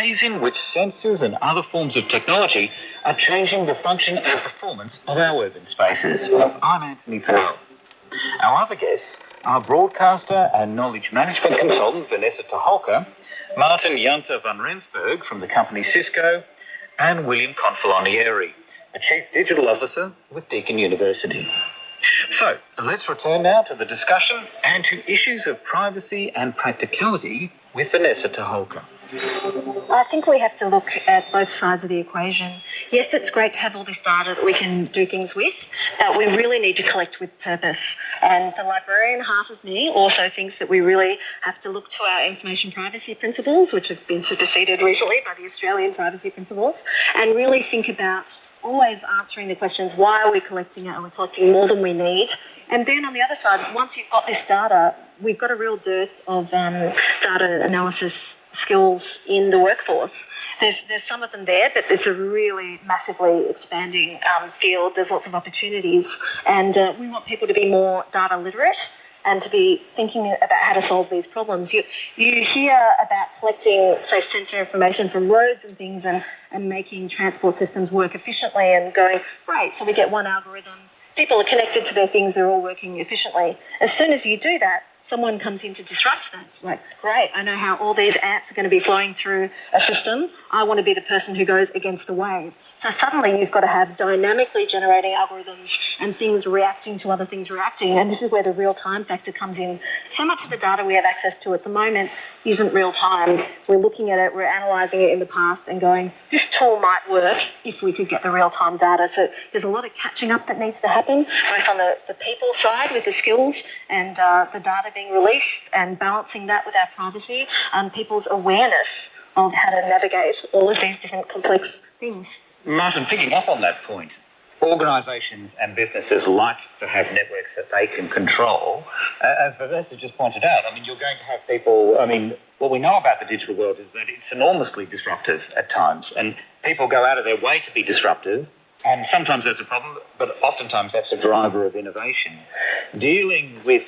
ways in which sensors and other forms of technology are changing the function and performance of our urban spaces. I'm Anthony Powell. Our other guests are broadcaster and knowledge management consultant Vanessa Taholka, Martin Janter van Rensburg from the company Cisco, and William Confalonieri, the Chief Digital Officer with Deakin University. So, let's return now to the discussion and to issues of privacy and practicality with Vanessa Taholka. I think we have to look at both sides of the equation. Yes, it's great to have all this data that we can do things with, but we really need to collect with purpose. And the librarian half of me also thinks that we really have to look to our information privacy principles, which have been superseded recently by the Australian privacy principles, and really think about always answering the questions, why are we collecting it? Are we collecting more than we need? And then on the other side, once you've got this data, we've got a real dearth of data analysis skills in the workforce. There's some of them there, but it's a really massively expanding field. There's lots of opportunities, and we want people to be more data literate and to be thinking about how to solve these problems. You hear about collecting, say, sensor information from roads and things and making transport systems work efficiently and going, great, so we get one algorithm. People are connected to their things, they're all working efficiently. As soon as you do that, someone comes in to disrupt that. It's like, great, I know how all these ants are going to be flowing through a system. I want to be the person who goes against the wave. So suddenly you've got to have dynamically generating algorithms and things reacting to other things reacting. And this is where the real-time factor comes in. So much of the data we have access to at the moment isn't real-time. We're looking at it, we're analysing it in the past and going, this tool might work if we could get the real-time data. So there's a lot of catching up that needs to happen, both on the people side with the skills and the data being released and balancing that with our privacy and people's awareness of how to navigate all of these different complex things. Martin, picking up on that point, organisations and businesses like to have networks that they can control. As Vanessa just pointed out, you're going to have people, what we know about the digital world is that it's enormously disruptive at times, and people go out of their way to be disruptive, and sometimes that's a problem, but oftentimes that's a driver of innovation. Dealing with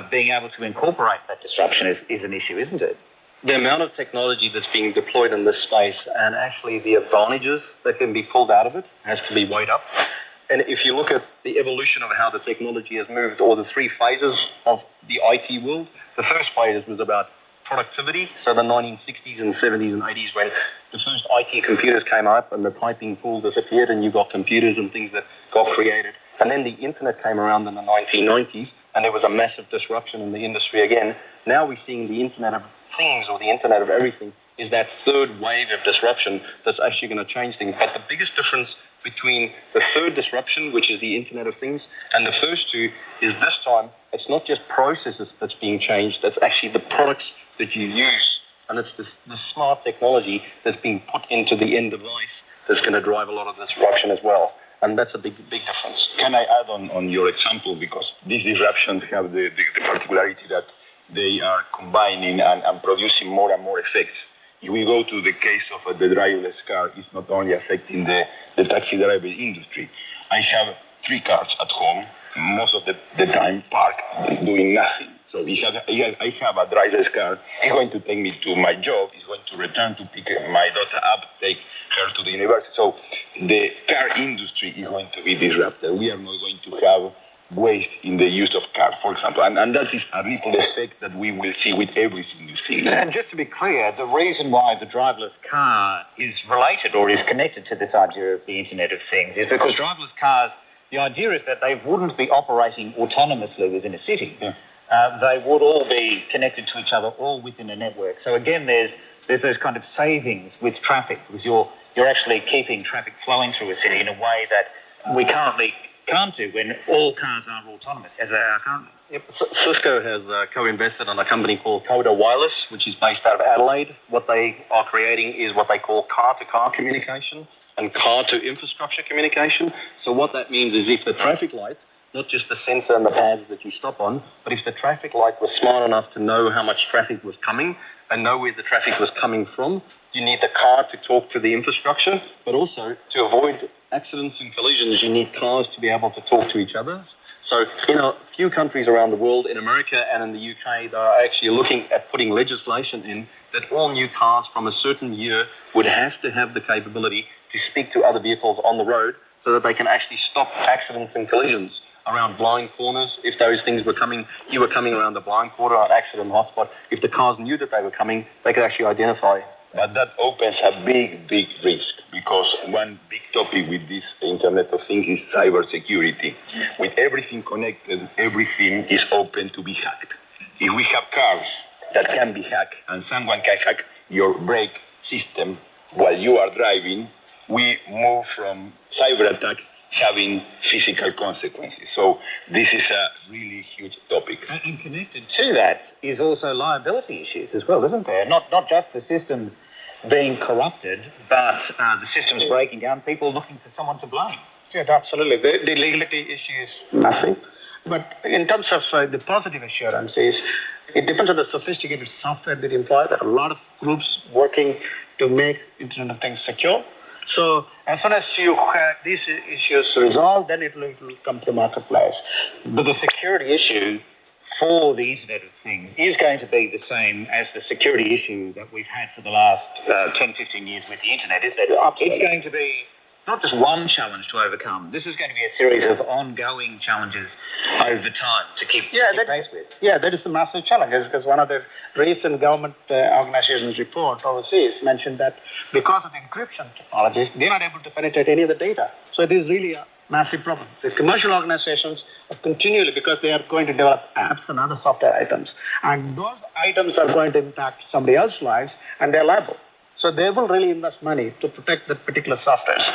being able to incorporate that disruption is an issue, isn't it? The amount of technology that's being deployed in this space and actually the advantages that can be pulled out of it has to be weighed up. And if you look at the evolution of how the technology has moved, or the three phases of the IT world, the first phase was about productivity. So the 1960s and 70s and 80s when the first IT computers came up and the typing pool disappeared and you got computers and things that got created. And then the internet came around in the 1990s and there was a massive disruption in the industry again. Now we're seeing the Internet of Things, or the Internet of Everything, is that third wave of disruption that's actually going to change things. But the biggest difference between the third disruption, which is the Internet of Things, and the first two is this time it's not just processes that's being changed, it's actually the products that you use. And it's the smart technology that's being put into the end device that's going to drive a lot of disruption as well. And that's a big difference. Can I add on your example, because these disruptions have the particularity that they are combining and producing more and more effects. If we go to the case of the driverless car, it's not only affecting the taxi driver industry. I have 3 cars at home, most of the time parked, doing nothing. So if I have a driverless car, it's going to take me to my job, it's going to return to pick my daughter up, take her to the university. So the car industry is going to be disrupted. We are not going to have waste in the use of cars, for example. And that is a ripple effect that we will see with every single thing. And just to be clear, the reason why the driverless car is related or is connected to this idea of the Internet of Things is because driverless cars, the idea is that they wouldn't be operating autonomously within a city. Yeah. They would all be connected to each other, all within a network. So again, there's those kind of savings with traffic, because you're actually keeping traffic flowing through a city in a way that we currently can't do when all cars are autonomous, as they are currently. Yep. Cisco has co-invested on a company called Coda Wireless, which is based out of Adelaide. What they are creating is what they call car-to-car communication and car-to-infrastructure communication. So what that means is if the traffic light, not just the sensor and the pads that you stop on, but if the traffic light was smart enough to know how much traffic was coming and know where the traffic was coming from, you need the car to talk to the infrastructure, but also to avoid accidents and collisions, you need cars to be able to talk to each other. So in a few countries around the world, in America and in the UK, they are actually looking at putting legislation in that all new cars from a certain year would have to have the capability to speak to other vehicles on the road so that they can actually stop accidents and collisions around blind corners. If those things were coming, you were coming around the blind corner or accident hotspot, if the cars knew that they were coming, they could actually identify. But that opens a big risk, because one big topic with this Internet of Things is cybersecurity. With everything connected, everything is open to be hacked. If we have cars that can be hacked and someone can hack your brake system while you are driving, we move from cyber attack having physical consequences. So this is a really huge topic. And connected to that is also liability issues as well, isn't there? Not just the systems being corrupted, but the systems breaking down, people looking for someone to blame. Yeah, absolutely. The legality issue is massive. But in terms of the positive assurance is, it depends on the sophisticated software that you employ. There are a lot of groups working to make Internet of Things secure. So as soon as you have these issues resolved, then it will come to the marketplace. But the security issue for the Internet of Things is going to be the same as the security issue that we've had for the last 10, 15 years with the Internet, is that it's going to be not just one challenge to overcome. This is going to be a series of ongoing challenges over time to keep pace with. Yeah, that is the massive challenge, because one of the recent government organizations' report overseas mentioned that because of the encryption technologies, they're not able to penetrate any of the data. So it is really a massive problem. The commercial organizations are continually, because they are going to develop apps and other software items, and those items are going to impact somebody else's lives, and they're liable. So they will really invest money to protect the particular softwares,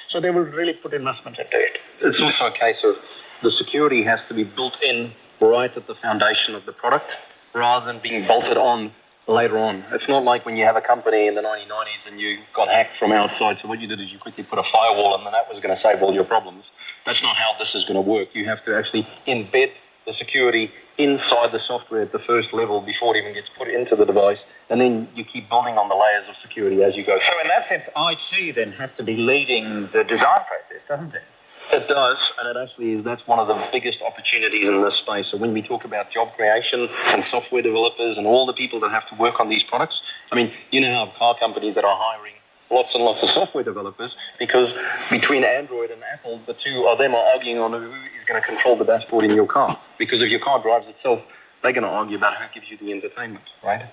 So they will really put investment into it. It's also a case of the security has to be built in right at the foundation of the product rather than being bolted on later on. It's not like when you have a company in the 1990s and you got hacked from outside, so what you did is you quickly put a firewall and then that was going to save all your problems. That's not how this is going to work. You have to actually embed the security inside the software at the first level before it even gets put into the device, and then you keep building on the layers of security as you go. So in that sense, IT then has to be leading the design process, doesn't it? It does, and it actually is. That's one of the biggest opportunities in this space. So when we talk about job creation and software developers and all the people that have to work on these products, I mean, you now have car companies that are hiring lots and lots of software developers, because between Android and Apple, the two of them are arguing on who is going to control the dashboard in your car. Because if your car drives itself, they're going to argue about who gives you the entertainment, right?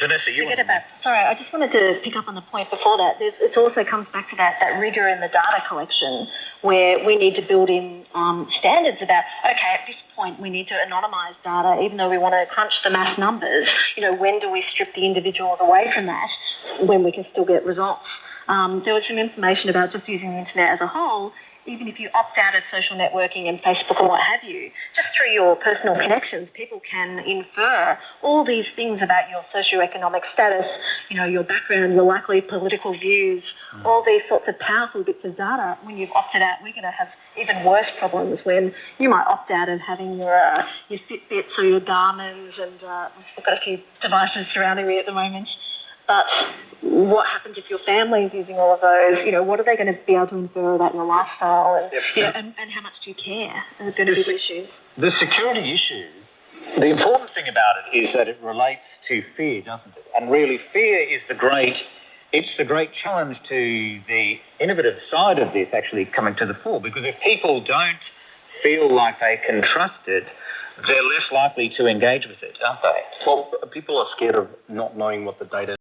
Vanessa, you want to... Sorry, I just wanted to pick up on the point before that. It also comes back to that rigor in the data collection, where we need to build in standards about, okay, at this point we need to anonymise data, even though we want to crunch the mass numbers. When do we strip the individuals away from that when we can still get results? There was some information about just using the internet as a whole. Even if you opt out of social networking and Facebook or what have you, just through your personal connections, people can infer all these things about your socioeconomic status, your background, your likely political views, all these sorts of powerful bits of data. When you've opted out, we're going to have even worse problems when you might opt out of having your Fitbits or your Garmins, and we've got a few devices surrounding me at the moment. But what happens if your family is using all of those? What are they going to be able to infer about your lifestyle? And how much do you care? Are going to be issues. The security issue, the important thing about it is that it relates to fear, doesn't it? And really, fear is the great challenge to the innovative side of this actually coming to the fore. Because if people don't feel like they can trust it, they're less likely to engage with it, aren't they? Well, people are scared of not knowing what the data